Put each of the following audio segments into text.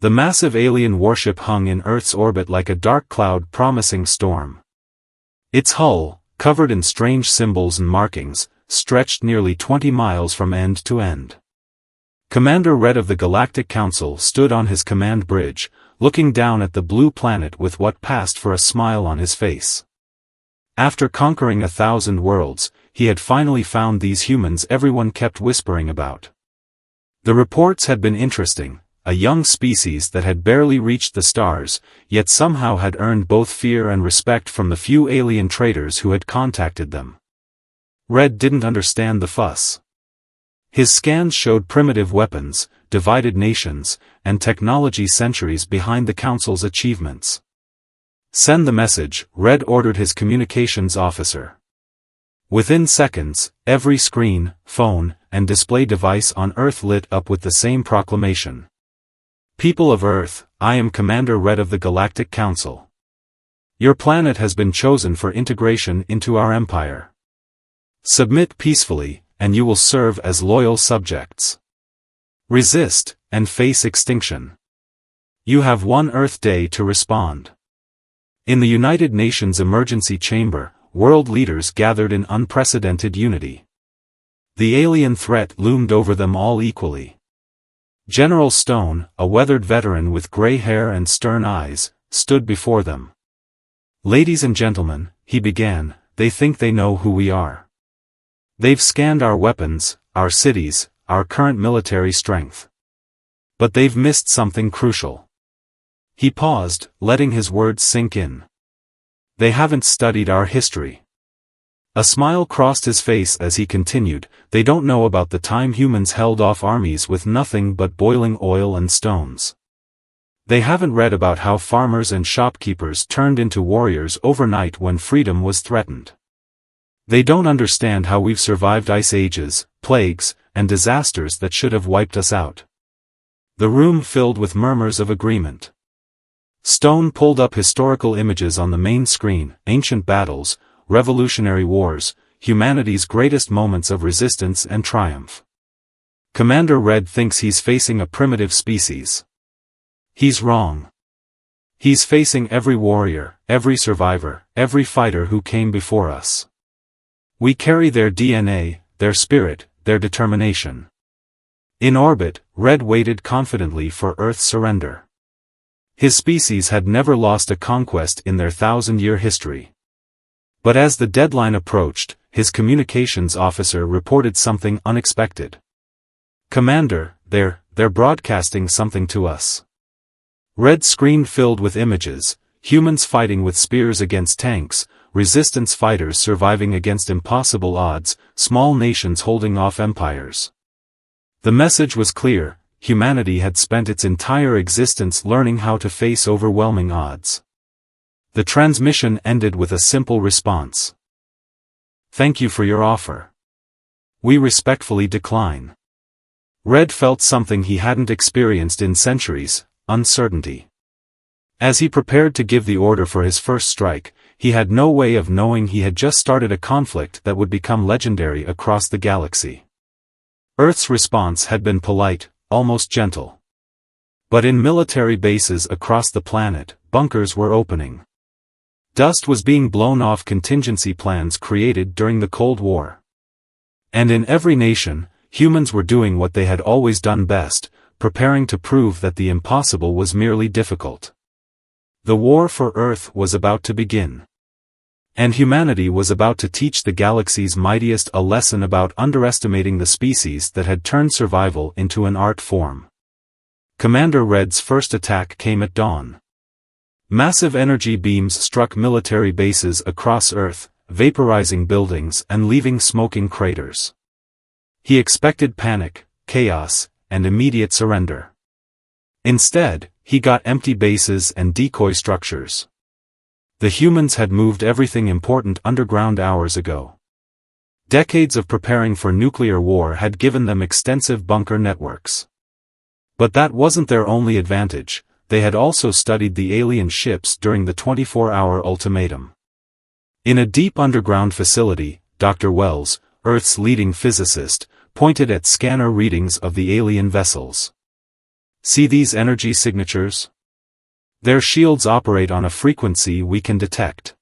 The massive alien warship hung in Earth's orbit like a dark cloud promising storm. Its hull, covered in strange symbols and markings, stretched nearly 20 miles from end to end. Commander Red of the Galactic Council stood on his command bridge, looking down at the blue planet with what passed for a smile on his face. After conquering 1,000 worlds, he had finally found these humans everyone kept whispering about. The reports had been interesting, a young species that had barely reached the stars, yet somehow had earned both fear and respect from the few alien traders who had contacted them. Red didn't understand the fuss. His scans showed primitive weapons, divided nations, and technology centuries behind the Council's achievements. Send the message, Red ordered his communications officer. Within seconds, every screen, phone, and display device on Earth lit up with the same proclamation. People of Earth, I am Commander Red of the Galactic Council. Your planet has been chosen for integration into our empire. Submit peacefully, and you will serve as loyal subjects. Resist, and face extinction. You have one Earth day to respond. In the United Nations Emergency Chamber, world leaders gathered in unprecedented unity. The alien threat loomed over them all equally. General Stone, a weathered veteran with gray hair and stern eyes, stood before them. Ladies and gentlemen, he began, they think they know who we are. They've scanned our weapons, our cities, our current military strength. But they've missed something crucial. He paused, letting his words sink in. They haven't studied our history. A smile crossed his face as he continued, they don't know about the time humans held off armies with nothing but boiling oil and stones. They haven't read about how farmers and shopkeepers turned into warriors overnight when freedom was threatened. They don't understand how we've survived ice ages, plagues, and disasters that should have wiped us out. The room filled with murmurs of agreement. Stone pulled up historical images on the main screen, ancient battles, revolutionary wars, humanity's greatest moments of resistance and triumph. Commander Red thinks he's facing a primitive species. He's wrong. He's facing every warrior, every survivor, every fighter who came before us. We carry their DNA, their spirit, their determination. In orbit, Red waited confidently for Earth's surrender. His species had never lost a conquest in their 1,000-year history. But as the deadline approached, his communications officer reported something unexpected. Commander, they're broadcasting something to us. Red screen filled with images, humans fighting with spears against tanks, resistance fighters surviving against impossible odds, small nations holding off empires. The message was clear, humanity had spent its entire existence learning how to face overwhelming odds. The transmission ended with a simple response. Thank you for your offer. We respectfully decline. Red felt something he hadn't experienced in centuries, uncertainty. As he prepared to give the order for his first strike, he had no way of knowing he had just started a conflict that would become legendary across the galaxy. Earth's response had been polite, almost gentle. But in military bases across the planet, bunkers were opening. Dust was being blown off contingency plans created during the Cold War. And in every nation, humans were doing what they had always done best, preparing to prove that the impossible was merely difficult. The war for Earth was about to begin. And humanity was about to teach the galaxy's mightiest a lesson about underestimating the species that had turned survival into an art form. Commander Red's first attack came at dawn. Massive energy beams struck military bases across Earth, vaporizing buildings and leaving smoking craters. He expected panic, chaos, and immediate surrender. Instead, he got empty bases and decoy structures. The humans had moved everything important underground hours ago. Decades of preparing for nuclear war had given them extensive bunker networks. But that wasn't their only advantage, they had also studied the alien ships during the 24-hour ultimatum. In a deep underground facility, Dr. Wells, Earth's leading physicist, pointed at scanner readings of the alien vessels. See these energy signatures? Their shields operate on a frequency we can detect.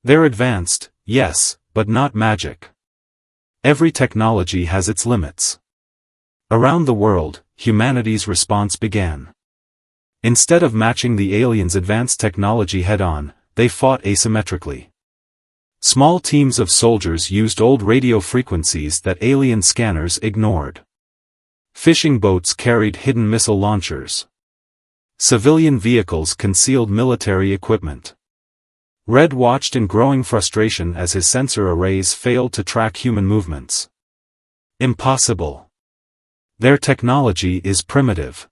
They're advanced, yes, but not magic. Every technology has its limits. Around the world, humanity's response began. Instead of matching the aliens' advanced technology head-on, they fought asymmetrically. Small teams of soldiers used old radio frequencies that alien scanners ignored. Fishing boats carried hidden missile launchers. Civilian vehicles concealed military equipment. Red watched in growing frustration as his sensor arrays failed to track human movements. Impossible. Their technology is primitive.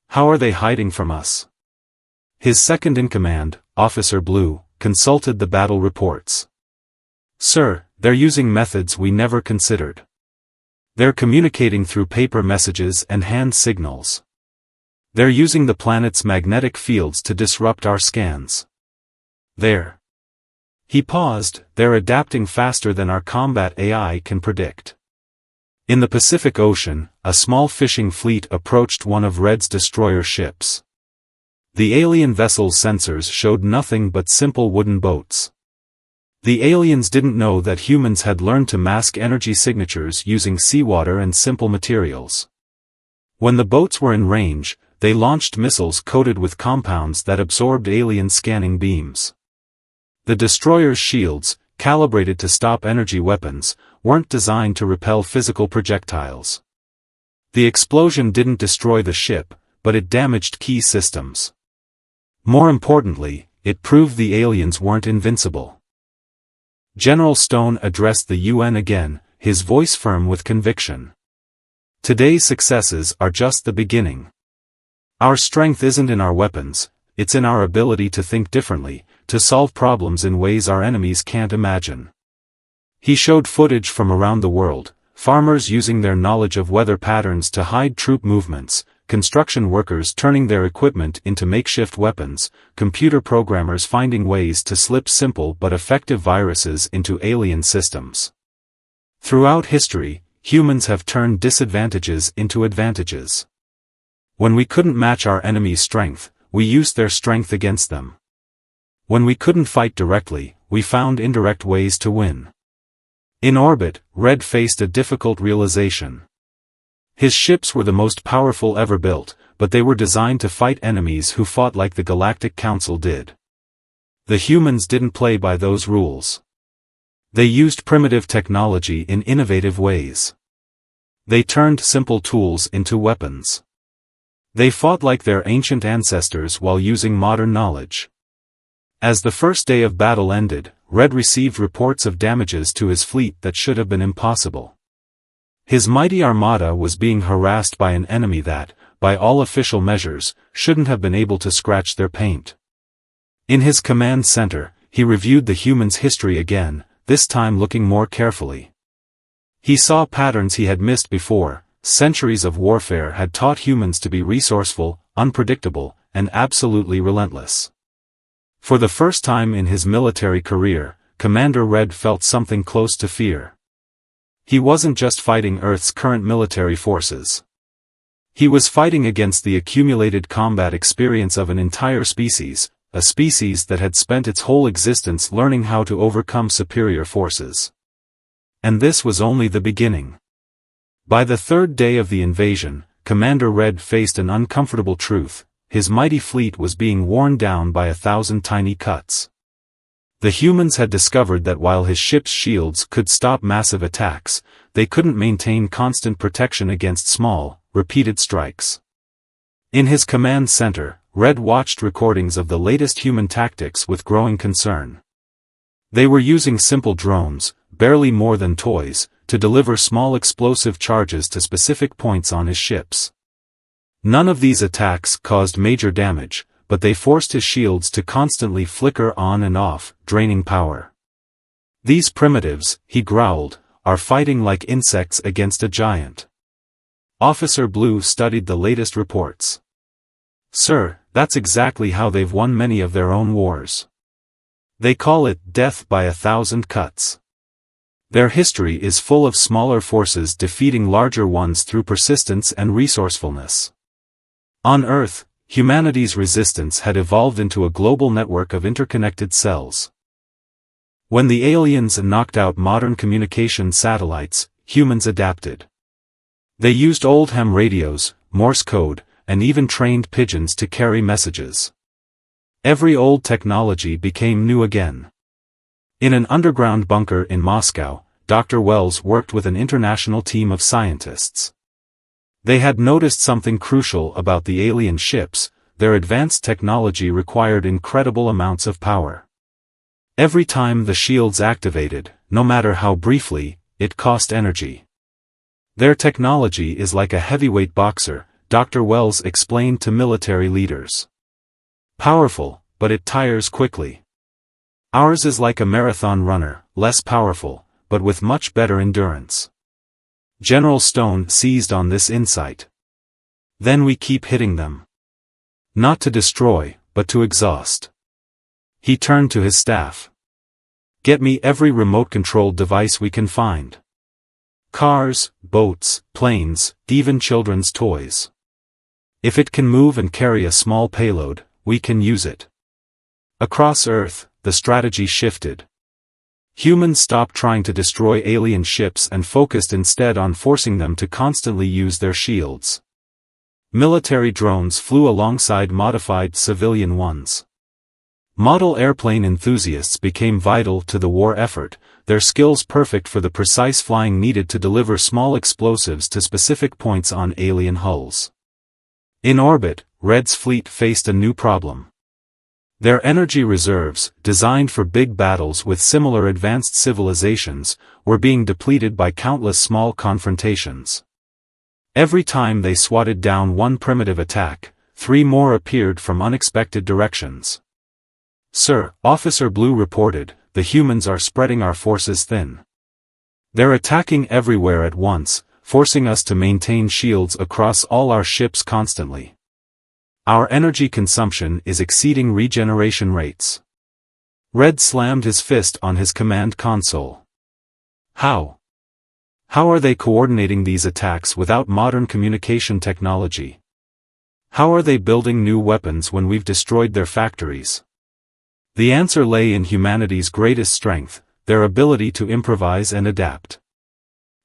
How are they hiding from us? His second-in-command, Officer Blue, consulted the battle reports. Sir, they're using methods we never considered. They're communicating through paper messages and hand signals. They're using the planet's magnetic fields to disrupt our scans. He paused, they're adapting faster than our combat AI can predict. In the Pacific Ocean, a small fishing fleet approached one of Red's destroyer ships. The alien vessel's sensors showed nothing but simple wooden boats. The aliens didn't know that humans had learned to mask energy signatures using seawater and simple materials. When the boats were in range, they launched missiles coated with compounds that absorbed alien scanning beams. The destroyer's shields, calibrated to stop energy weapons, weren't designed to repel physical projectiles. The explosion didn't destroy the ship, but it damaged key systems. More importantly, it proved the aliens weren't invincible. General Stone addressed the UN again, his voice firm with conviction. Today's successes are just the beginning. Our strength isn't in our weapons, it's in our ability to think differently, to solve problems in ways our enemies can't imagine. He showed footage from around the world, farmers using their knowledge of weather patterns to hide troop movements, construction workers turning their equipment into makeshift weapons, computer programmers finding ways to slip simple but effective viruses into alien systems. Throughout history, humans have turned disadvantages into advantages. When we couldn't match our enemy's strength, we used their strength against them. When we couldn't fight directly, we found indirect ways to win. In orbit, Red faced a difficult realization. His ships were the most powerful ever built, but they were designed to fight enemies who fought like the Galactic Council did. The humans didn't play by those rules. They used primitive technology in innovative ways. They turned simple tools into weapons. They fought like their ancient ancestors while using modern knowledge. As the first day of battle ended, Red received reports of damages to his fleet that should have been impossible. His mighty armada was being harassed by an enemy that, by all official measures, shouldn't have been able to scratch their paint. In his command center, he reviewed the humans' history again, this time looking more carefully. He saw patterns he had missed before. Centuries of warfare had taught humans to be resourceful, unpredictable, and absolutely relentless. For the first time in his military career, Commander Red felt something close to fear. He wasn't just fighting Earth's current military forces. He was fighting against the accumulated combat experience of an entire species, a species that had spent its whole existence learning how to overcome superior forces. And this was only the beginning. By the third day of the invasion, Commander Red faced an uncomfortable truth: his mighty fleet was being worn down by 1,000 tiny cuts. The humans had discovered that while his ship's shields could stop massive attacks, they couldn't maintain constant protection against small, repeated strikes. In his command center, Red watched recordings of the latest human tactics with growing concern. They were using simple drones, barely more than toys, to deliver small explosive charges to specific points on his ships. None of these attacks caused major damage, but they forced his shields to constantly flicker on and off, draining power. These primitives, he growled, are fighting like insects against a giant. Officer Blue studied the latest reports. Sir, that's exactly how they've won many of their own wars. They call it death by 1,000 cuts. Their history is full of smaller forces defeating larger ones through persistence and resourcefulness. On Earth, humanity's resistance had evolved into a global network of interconnected cells. When the aliens knocked out modern communication satellites, humans adapted. They used old ham radios, Morse code, and even trained pigeons to carry messages. Every old technology became new again. In an underground bunker in Moscow, Dr. Wells worked with an international team of scientists. They had noticed something crucial about the alien ships: their advanced technology required incredible amounts of power. Every time the shields activated, no matter how briefly, it cost energy. Their technology is like a heavyweight boxer, Dr. Wells explained to military leaders. Powerful, but it tires quickly. Ours is like a marathon runner, less powerful, but with much better endurance. General Stone seized on this insight. Then we keep hitting them. Not to destroy, but to exhaust. He turned to his staff. Get me every remote-controlled device we can find. Cars, boats, planes, even children's toys. If it can move and carry a small payload, we can use it. Across Earth, the strategy shifted. Humans stopped trying to destroy alien ships and focused instead on forcing them to constantly use their shields. Military drones flew alongside modified civilian ones. Model airplane enthusiasts became vital to the war effort, their skills perfect for the precise flying needed to deliver small explosives to specific points on alien hulls. In orbit, Red's fleet faced a new problem. Their energy reserves, designed for big battles with similar advanced civilizations, were being depleted by countless small confrontations. Every time they swatted down one primitive attack, 3 more appeared from unexpected directions. "Sir," Officer Blue reported, "the humans are spreading our forces thin. They're attacking everywhere at once, forcing us to maintain shields across all our ships constantly. Our energy consumption is exceeding regeneration rates." Red slammed his fist on his command console. How? How are they coordinating these attacks without modern communication technology? How are they building new weapons when we've destroyed their factories? The answer lay in humanity's greatest strength, their ability to improvise and adapt.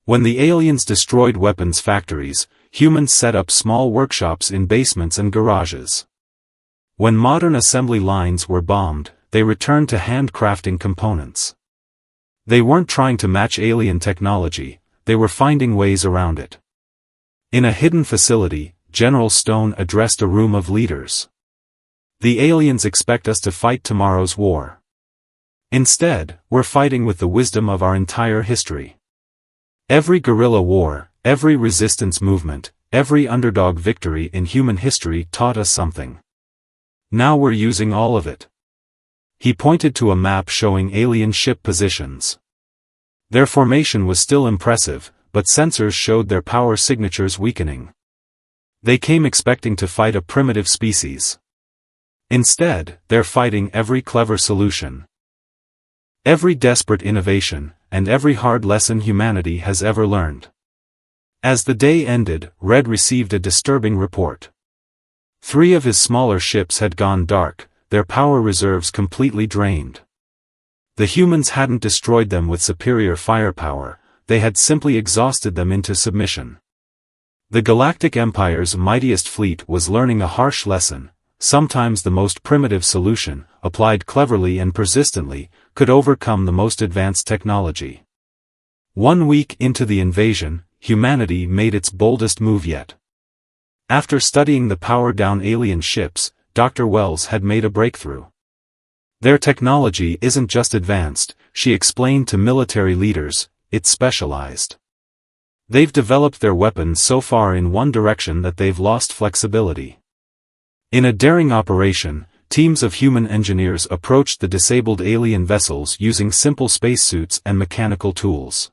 When the aliens destroyed weapons factories, humans set up small workshops in basements and garages. When modern assembly lines were bombed, they returned to handcrafting components. They weren't trying to match alien technology, they were finding ways around it. In a hidden facility, General Stone addressed a room of leaders. "The aliens expect us to fight tomorrow's war. Instead, we're fighting with the wisdom of our entire history. Every guerrilla war, every resistance movement, every underdog victory in human history taught us something. Now we're using all of it." He pointed to a map showing alien ship positions. Their formation was still impressive, but sensors showed their power signatures weakening. They came expecting to fight a primitive species. Instead, they're fighting every clever solution, every desperate innovation, and every hard lesson humanity has ever learned. As the day ended, Red received a disturbing report. 3 of his smaller ships had gone dark, their power reserves completely drained. The humans hadn't destroyed them with superior firepower, they had simply exhausted them into submission. The Galactic Empire's mightiest fleet was learning a harsh lesson: sometimes the most primitive solution, applied cleverly and persistently, could overcome the most advanced technology. 1 week into the invasion, humanity made its boldest move yet. After studying the powered-down alien ships, Dr. Wells had made a breakthrough. Their technology isn't just advanced, she explained to military leaders, it's specialized. They've developed their weapons so far in one direction that they've lost flexibility. In a daring operation, teams of human engineers approached the disabled alien vessels using simple spacesuits and mechanical tools.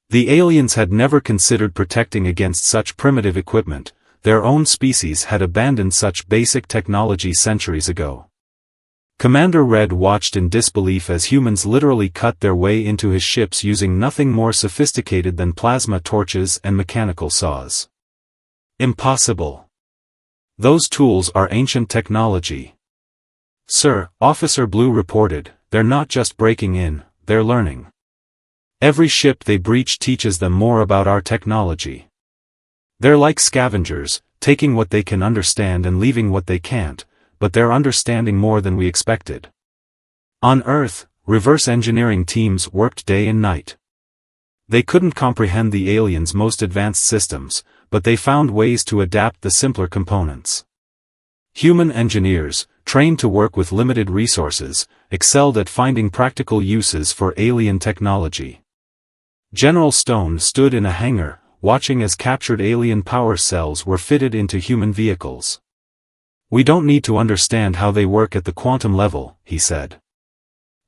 The aliens had never considered protecting against such primitive equipment, their own species had abandoned such basic technology centuries ago. Commander Red watched in disbelief as humans literally cut their way into his ships using nothing more sophisticated than plasma torches and mechanical saws. Impossible. Those tools are ancient technology. Sir, Officer Blue reported, they're not just breaking in, they're learning. Every ship they breach teaches them more about our technology. They're like scavengers, taking what they can understand and leaving what they can't, but they're understanding more than we expected. On Earth, reverse engineering teams worked day and night. They couldn't comprehend the aliens' most advanced systems, but they found ways to adapt the simpler components. Human engineers, trained to work with limited resources, excelled at finding practical uses for alien technology. General Stone stood in a hangar, watching as captured alien power cells were fitted into human vehicles. "We don't need to understand how they work at the quantum level," he said.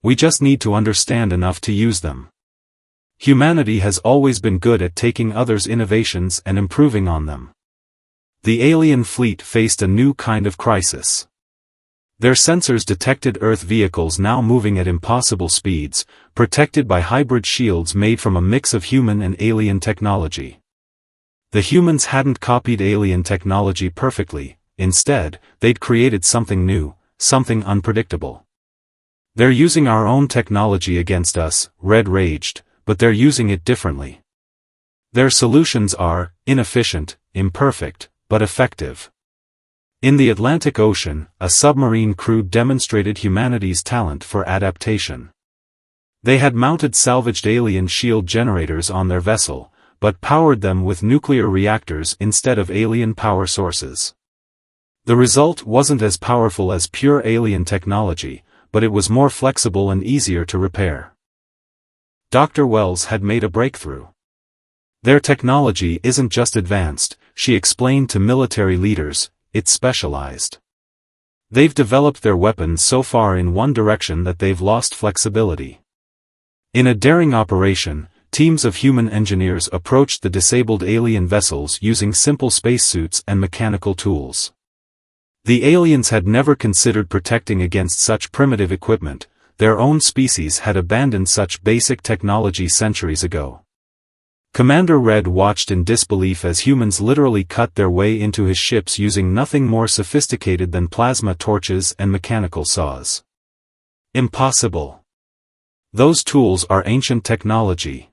"We just need to understand enough to use them." Humanity has always been good at taking others' innovations and improving on them. The alien fleet faced a new kind of crisis. Their sensors detected Earth vehicles now moving at impossible speeds, protected by hybrid shields made from a mix of human and alien technology. The humans hadn't copied alien technology perfectly, instead, they'd created something new, something unpredictable. "They're using our own technology against us," Red raged, "but they're using it differently. Their solutions are inefficient, imperfect, but effective." In the Atlantic Ocean, a submarine crew demonstrated humanity's talent for adaptation. They had mounted salvaged alien shield generators on their vessel, but powered them with nuclear reactors instead of alien power sources. The result wasn't as powerful as pure alien technology, but it was more flexible and easier to repair. Dr. Wells had made a breakthrough. "Their technology isn't just advanced," she explained to military leaders, "it's specialized. They've developed their weapons so far in one direction that they've lost flexibility." In a daring operation, teams of human engineers approached the disabled alien vessels using simple spacesuits and mechanical tools. The aliens had never considered protecting against such primitive equipment. Their own species had abandoned such basic technology centuries ago. Commander Red watched in disbelief as humans literally cut their way into his ships using nothing more sophisticated than plasma torches and mechanical saws. "Impossible. Those tools are ancient technology."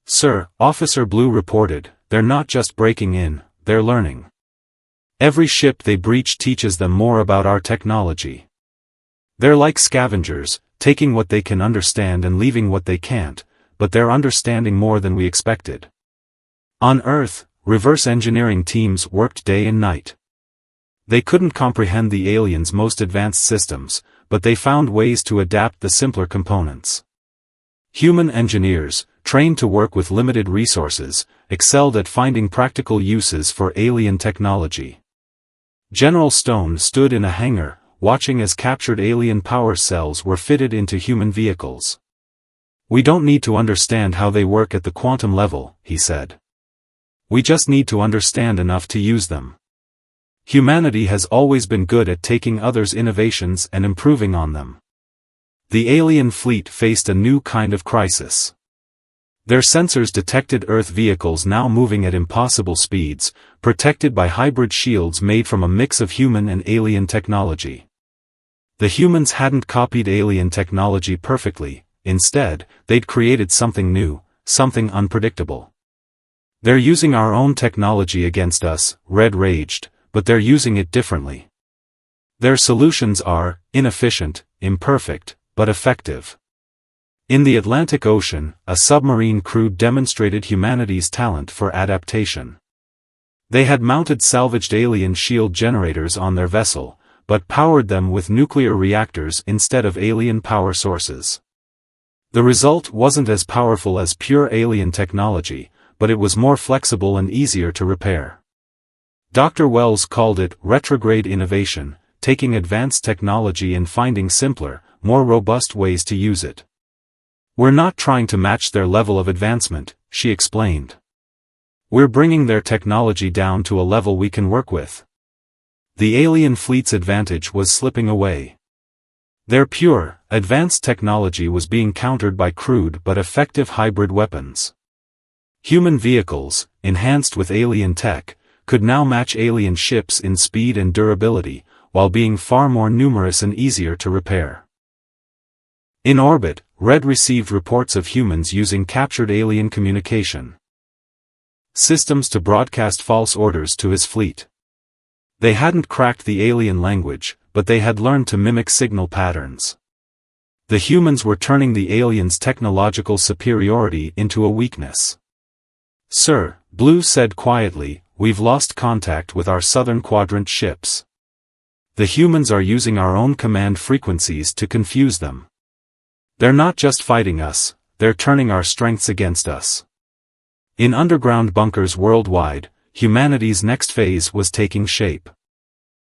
"Sir," Officer Blue reported, "they're not just breaking in, they're learning. Every ship they breach teaches them more about our technology. They're like scavengers, taking what they can understand and leaving what they can't, but they're understanding more than we expected." On Earth, reverse engineering teams worked day and night. They couldn't comprehend the aliens' most advanced systems, but they found ways to adapt the simpler components. Human engineers, trained to work with limited resources, excelled at finding practical uses for alien technology. General Stone stood in a hangar, watching as captured alien power cells were fitted into human vehicles. "We don't need to understand how they work at the quantum level," he said. "We just need to understand enough to use them." Humanity has always been good at taking others' innovations and improving on them. The alien fleet faced a new kind of crisis. Their sensors detected Earth vehicles now moving at impossible speeds, protected by hybrid shields made from a mix of human and alien technology. The humans hadn't copied alien technology perfectly, instead, they'd created something new, something unpredictable. "They're using our own technology against us," Red raged, "but they're using it differently. Their solutions are inefficient, imperfect, but effective." In the Atlantic Ocean, a submarine crew demonstrated humanity's talent for adaptation. They had mounted salvaged alien shield generators on their vessel, but powered them with nuclear reactors instead of alien power sources. The result wasn't as powerful as pure alien technology, but it was more flexible and easier to repair. Dr. Wells called it retrograde innovation, taking advanced technology and finding simpler, more robust ways to use it. "We're not trying to match their level of advancement," she explained. "We're bringing their technology down to a level we can work with." The alien fleet's advantage was slipping away. Their pure, advanced technology was being countered by crude but effective hybrid weapons. Human vehicles, enhanced with alien tech, could now match alien ships in speed and durability, while being far more numerous and easier to repair. In orbit, Red received reports of humans using captured alien communication systems to broadcast false orders to his fleet. They hadn't cracked the alien language, but they had learned to mimic signal patterns. The humans were turning the aliens' technological superiority into a weakness. "Sir," Blue said quietly, "we've lost contact with our southern quadrant ships. The humans are using our own command frequencies to confuse them. They're not just fighting us, they're turning our strengths against us." In underground bunkers worldwide, humanity's next phase was taking shape.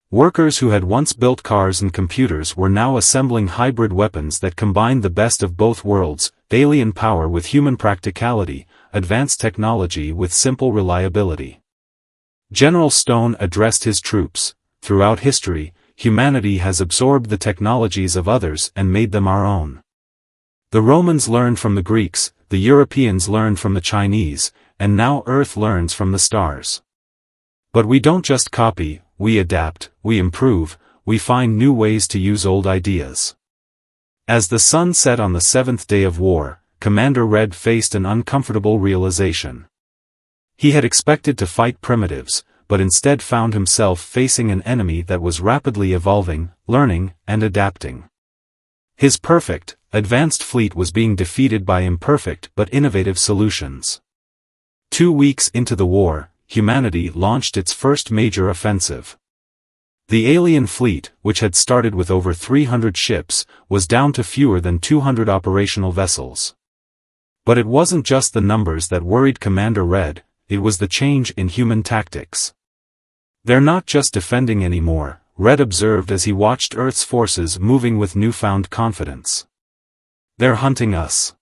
Workers who had once built cars and computers were now assembling hybrid weapons that combined the best of both worlds, alien power with human practicality, advanced technology with simple reliability. General Stone addressed his troops. "Throughout history, humanity has absorbed the technologies of others and made them our own. The Romans learned from the Greeks, the Europeans learned from the Chinese, and now Earth learns from the stars. But we don't just copy, we adapt, we improve, we find new ways to use old ideas." As the sun set on the seventh day of war, Commander Red faced an uncomfortable realization. He had expected to fight primitives, but instead found himself facing an enemy that was rapidly evolving, learning, and adapting. His perfect, advanced fleet was being defeated by imperfect but innovative solutions. 2 weeks into the war, humanity launched its first major offensive. The alien fleet, which had started with over 300 ships, was down to fewer than 200 operational vessels. But it wasn't just the numbers that worried Commander Red, it was the change in human tactics. "They're not just defending anymore," Red observed as he watched Earth's forces moving with newfound confidence. "They're hunting us."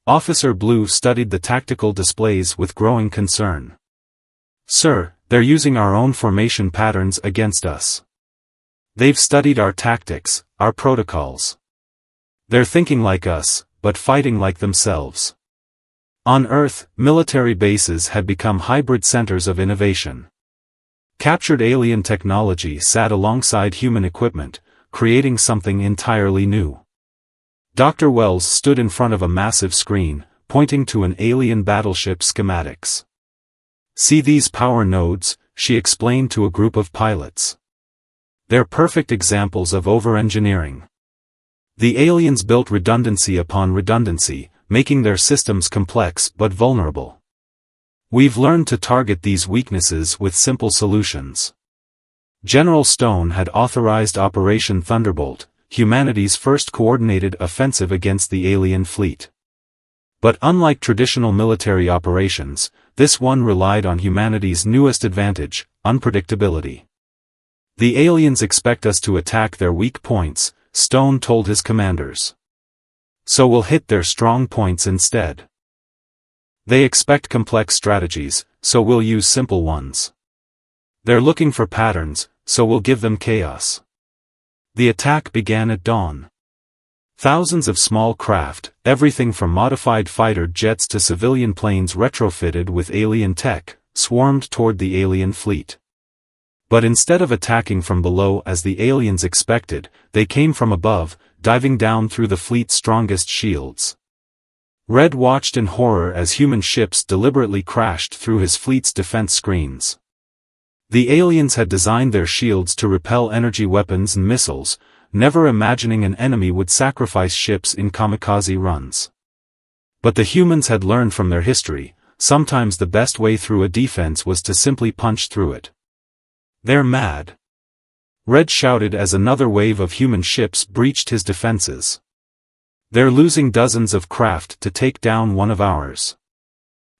Officer Blue studied the tactical displays with growing concern. "Sir, they're using our own formation patterns against us. They've studied our tactics, our protocols. They're thinking like us, but fighting like themselves." On Earth, military bases had become hybrid centers of innovation. Captured alien technology sat alongside human equipment, creating something entirely new. Dr. Wells stood in front of a massive screen, pointing to an alien battleship schematics. "See these power nodes," she explained to a group of pilots. "They're perfect examples of over-engineering. The aliens built redundancy upon redundancy, making their systems complex but vulnerable. We've learned to target these weaknesses with simple solutions." General Stone had authorized Operation Thunderbolt, humanity's first coordinated offensive against the alien fleet. But unlike traditional military operations, this one relied on humanity's newest advantage, unpredictability. "The aliens expect us to attack their weak points," Stone told his commanders. "So we'll hit their strong points instead. They expect complex strategies, so we'll use simple ones. They're looking for patterns, so we'll give them chaos." The attack began at dawn. Thousands of small craft, everything from modified fighter jets to civilian planes retrofitted with alien tech, swarmed toward the alien fleet. But instead of attacking from below as the aliens expected, they came from above, diving down through the fleet's strongest shields. Red watched in horror as human ships deliberately crashed through his fleet's defense screens. The aliens had designed their shields to repel energy weapons and missiles, never imagining an enemy would sacrifice ships in kamikaze runs. But the humans had learned from their history, sometimes the best way through a defense was to simply punch through it. "They're mad!" Red shouted as another wave of human ships breached his defenses. "They're losing dozens of craft to take down one of ours."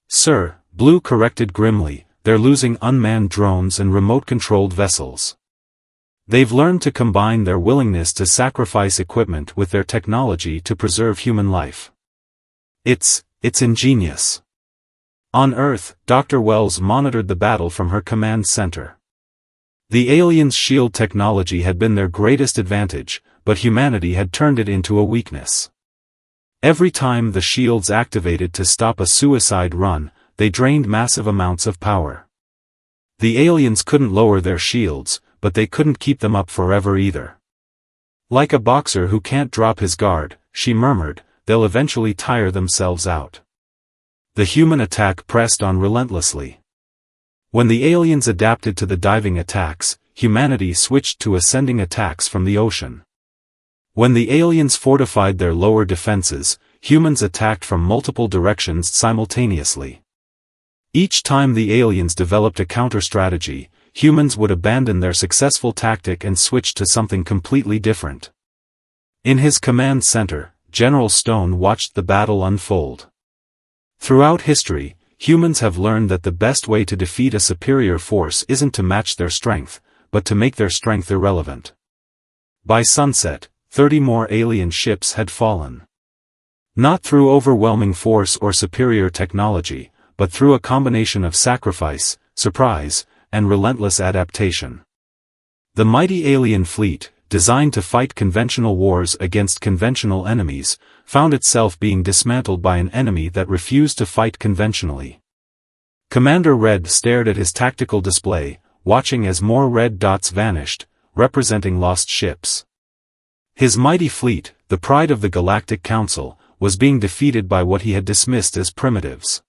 "Sir," Blue corrected grimly, "they're losing unmanned drones and remote-controlled vessels. They've learned to combine their willingness to sacrifice equipment with their technology to preserve human life. It's ingenious." On Earth, Dr. Wells monitored the battle from her command center. The aliens' shield technology had been their greatest advantage, but humanity had turned it into a weakness. Every time the shields activated to stop a suicide run, they drained massive amounts of power. The aliens couldn't lower their shields, but they couldn't keep them up forever either. Like a boxer who can't drop his guard, she murmured, they'll eventually tire themselves out. The human attack pressed on relentlessly. When the aliens adapted to the diving attacks, humanity switched to ascending attacks from the ocean. When the aliens fortified their lower defenses, humans attacked from multiple directions simultaneously. Each time the aliens developed a counter-strategy, humans would abandon their successful tactic and switch to something completely different. In his command center, General Stone watched the battle unfold. Throughout history, humans have learned that the best way to defeat a superior force isn't to match their strength, but to make their strength irrelevant. By sunset, 30 more alien ships had fallen. Not through overwhelming force or superior technology, but through a combination of sacrifice, surprise, and relentless adaptation. The mighty alien fleet, designed to fight conventional wars against conventional enemies, found itself being dismantled by an enemy that refused to fight conventionally. Commander Red stared at his tactical display, watching as more red dots vanished, representing lost ships. His mighty fleet, the pride of the Galactic Council, was being defeated by what he had dismissed as primitives.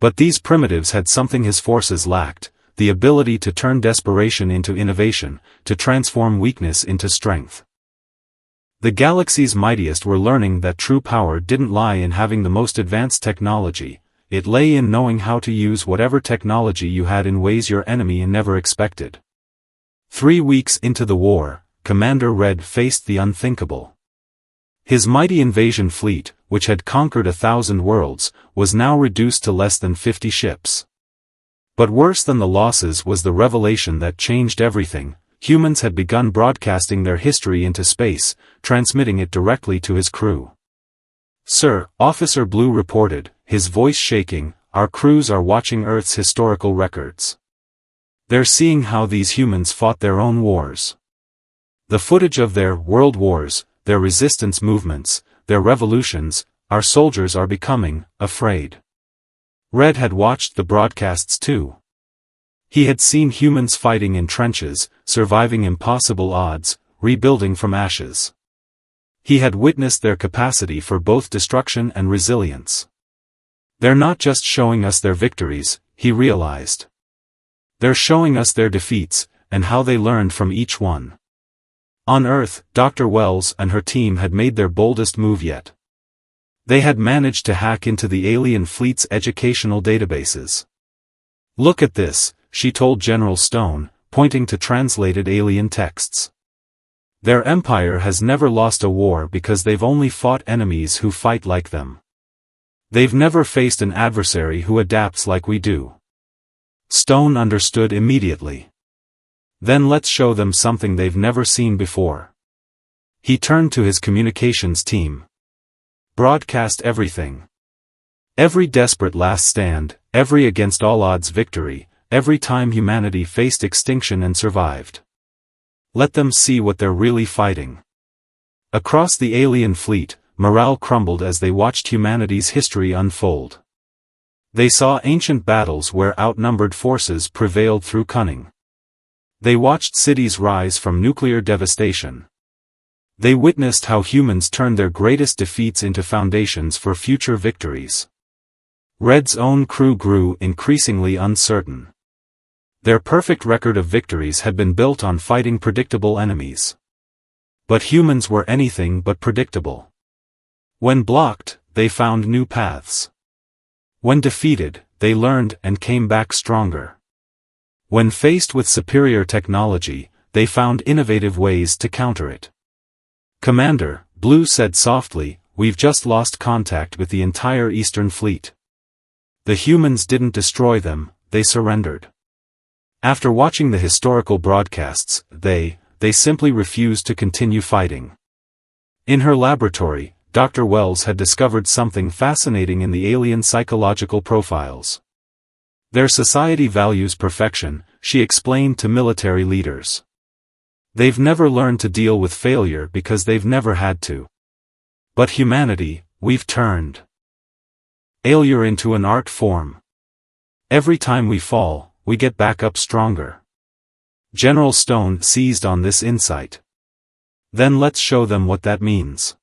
But these primitives had something his forces lacked, the ability to turn desperation into innovation, to transform weakness into strength. The galaxy's mightiest were learning that true power didn't lie in having the most advanced technology, it lay in knowing how to use whatever technology you had in ways your enemy never expected. 3 weeks into the war, Commander Red faced the unthinkable. His mighty invasion fleet, which had conquered 1,000 worlds, was now reduced to less than 50 ships. But worse than the losses was the revelation that changed everything. Humans had begun broadcasting their history into space, transmitting it directly to his crew. "Sir," Officer Blue reported, his voice shaking, "our crews are watching Earth's historical records. They're seeing how these humans fought their own wars. The footage of their world wars, their resistance movements, their revolutions, our soldiers are becoming afraid." Red had watched the broadcasts too. He had seen humans fighting in trenches, surviving impossible odds, rebuilding from ashes. He had witnessed their capacity for both destruction and resilience. "They're not just showing us their victories," he realized. "They're showing us their defeats, and how they learned from each one." On Earth, Dr. Wells and her team had made their boldest move yet. They had managed to hack into the alien fleet's educational databases. "Look at this," she told General Stone, pointing to translated alien texts. "Their empire has never lost a war because they've only fought enemies who fight like them. They've never faced an adversary who adapts like we do." Stone understood immediately. "Then let's show them something they've never seen before." He turned to his communications team. "Broadcast everything. Every desperate last stand, every against all odds victory, every time humanity faced extinction and survived. Let them see what they're really fighting." Across the alien fleet, morale crumbled as they watched humanity's history unfold. They saw ancient battles where outnumbered forces prevailed through cunning. They watched cities rise from nuclear devastation. They witnessed how humans turned their greatest defeats into foundations for future victories. Red's own crew grew increasingly uncertain. Their perfect record of victories had been built on fighting predictable enemies. But humans were anything but predictable. When blocked, they found new paths. When defeated, they learned and came back stronger. When faced with superior technology, they found innovative ways to counter it. "Commander," Blue said softly, "we've just lost contact with the entire Eastern Fleet. The humans didn't destroy them, they surrendered. After watching the historical broadcasts, they simply refused to continue fighting." In her laboratory, Dr. Wells had discovered something fascinating in the alien psychological profiles. Their society values perfection, she explained to military leaders. They've never learned to deal with failure because they've never had to. But humanity, we've turned failure into an art form. Every time we fall, we get back up stronger. General Stone seized on this insight. Then let's show them what that means.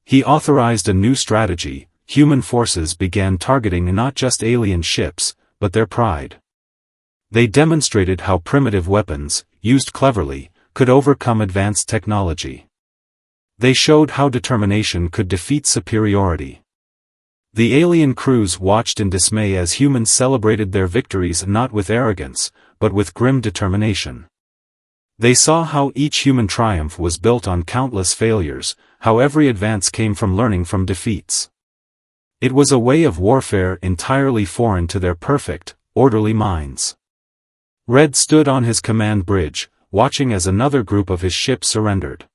He authorized a new strategy. Human forces began targeting not just alien ships, but their pride. They demonstrated how primitive weapons, used cleverly, could overcome advanced technology. They showed how determination could defeat superiority. The alien crews watched in dismay as humans celebrated their victories not with arrogance, but with grim determination. They saw how each human triumph was built on countless failures, how every advance came from learning from defeats. It was a way of warfare entirely foreign to their perfect, orderly minds. Red stood on his command bridge, watching as another group of his ships surrendered.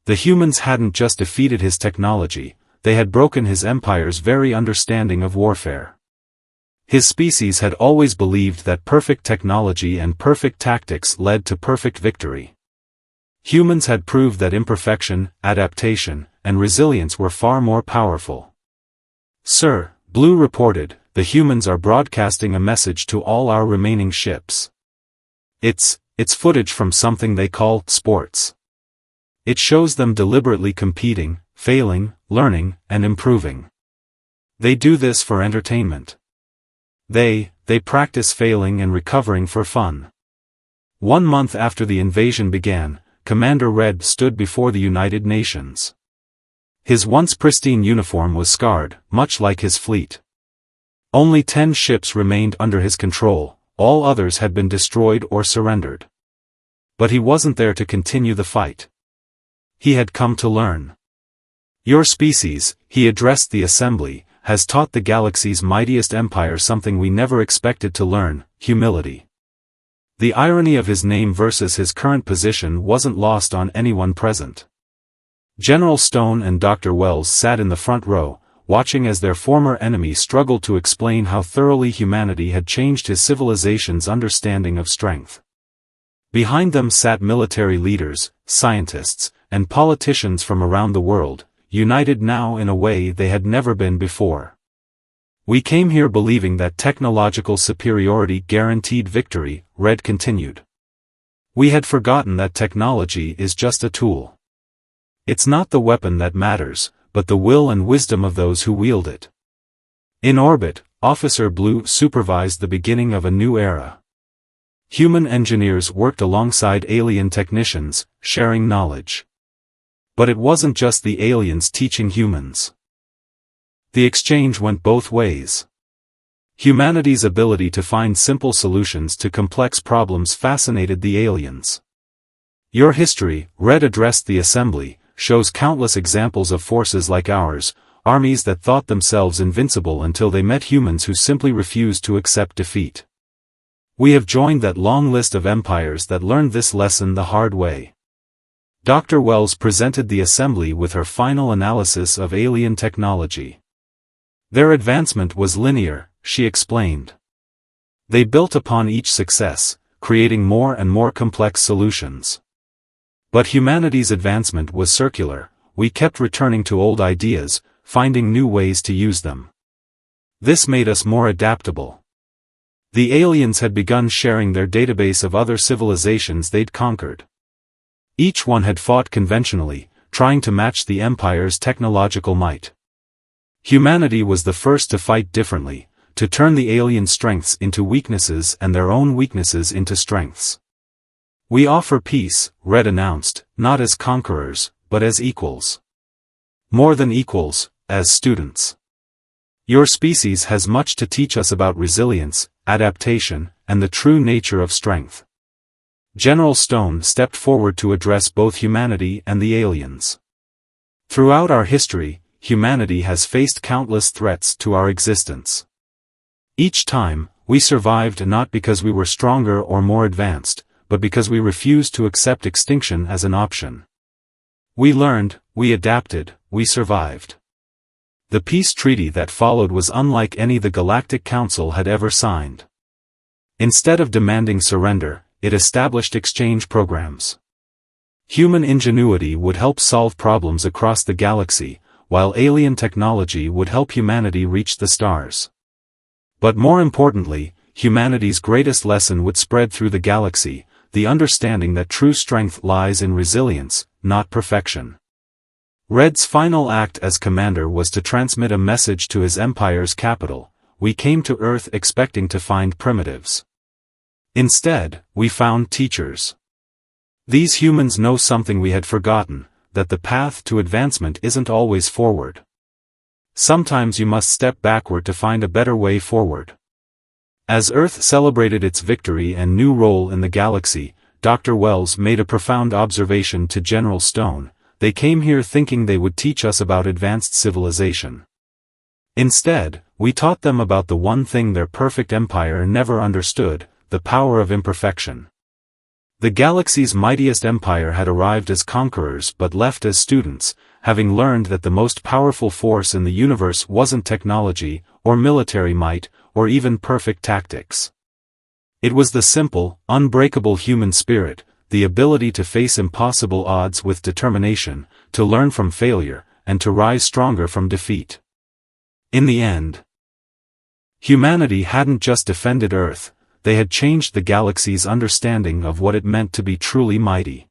The humans hadn't just defeated his technology, they had broken his empire's very understanding of warfare. His species had always believed that perfect technology and perfect tactics led to perfect victory. Humans had proved that imperfection, adaptation, and resilience were far more powerful. "Sir," Blue reported, "the humans are broadcasting a message to all our remaining ships. It's footage from something they call sports. It shows them deliberately competing, failing, learning, and improving. They do this for entertainment. They practice failing and recovering for fun." 1 month after the invasion began, Commander Red stood before the United Nations. His once pristine uniform was scarred, much like his fleet. Only 10 ships remained under his control, all others had been destroyed or surrendered. But he wasn't there to continue the fight. He had come to learn. "Your species," he addressed the assembly, "has taught the galaxy's mightiest empire something we never expected to learn: humility." The irony of his name versus his current position wasn't lost on anyone present. General Stone and Dr. Wells sat in the front row, watching as their former enemy struggled to explain how thoroughly humanity had changed his civilization's understanding of strength. Behind them sat military leaders, scientists, and politicians from around the world, united now in a way they had never been before. "We came here believing that technological superiority guaranteed victory," Red continued. "We had forgotten that technology is just a tool. It's not the weapon that matters, but the will and wisdom of those who wield it." In orbit, Officer Blue supervised the beginning of a new era. Human engineers worked alongside alien technicians, sharing knowledge. But it wasn't just the aliens teaching humans. The exchange went both ways. Humanity's ability to find simple solutions to complex problems fascinated the aliens. "Your history," Red addressed the assembly, "shows countless examples of forces like ours, armies that thought themselves invincible until they met humans who simply refused to accept defeat. We have joined that long list of empires that learned this lesson the hard way." Dr. Wells presented the assembly with her final analysis of alien technology. "Their advancement was linear," she explained. "They built upon each success, creating more and more complex solutions. But humanity's advancement was circular. We kept returning to old ideas, finding new ways to use them. This made us more adaptable." The aliens had begun sharing their database of other civilizations they'd conquered. Each one had fought conventionally, trying to match the Empire's technological might. Humanity was the first to fight differently, to turn the alien strengths into weaknesses and their own weaknesses into strengths. "We offer peace," Red announced, "not as conquerors, but as equals. More than equals, as students. Your species has much to teach us about resilience, adaptation, and the true nature of strength." General Stone stepped forward to address both humanity and the aliens. "Throughout our history, humanity has faced countless threats to our existence. Each time, we survived not because we were stronger or more advanced, but because we refused to accept extinction as an option. We learned, we adapted, we survived." The peace treaty that followed was unlike any the Galactic Council had ever signed. Instead of demanding surrender, it established exchange programs. Human ingenuity would help solve problems across the galaxy, while alien technology would help humanity reach the stars. But more importantly, humanity's greatest lesson would spread through the galaxy, the understanding that true strength lies in resilience, not perfection. Red's final act as commander was to transmit a message to his empire's capital: we came to Earth expecting to find primitives. Instead, we found teachers. These humans know something we had forgotten, that the path to advancement isn't always forward. Sometimes you must step backward to find a better way forward. As Earth celebrated its victory and new role in the galaxy, Dr. Wells made a profound observation to General Stone: they came here thinking they would teach us about advanced civilization. Instead, we taught them about the one thing their perfect empire never understood: the power of imperfection. The galaxy's mightiest empire had arrived as conquerors but left as students, having learned that the most powerful force in the universe wasn't technology, or military might, or even perfect tactics. It was the simple, unbreakable human spirit, the ability to face impossible odds with determination, to learn from failure, and to rise stronger from defeat. In the end, humanity hadn't just defended Earth, they had changed the galaxy's understanding of what it meant to be truly mighty.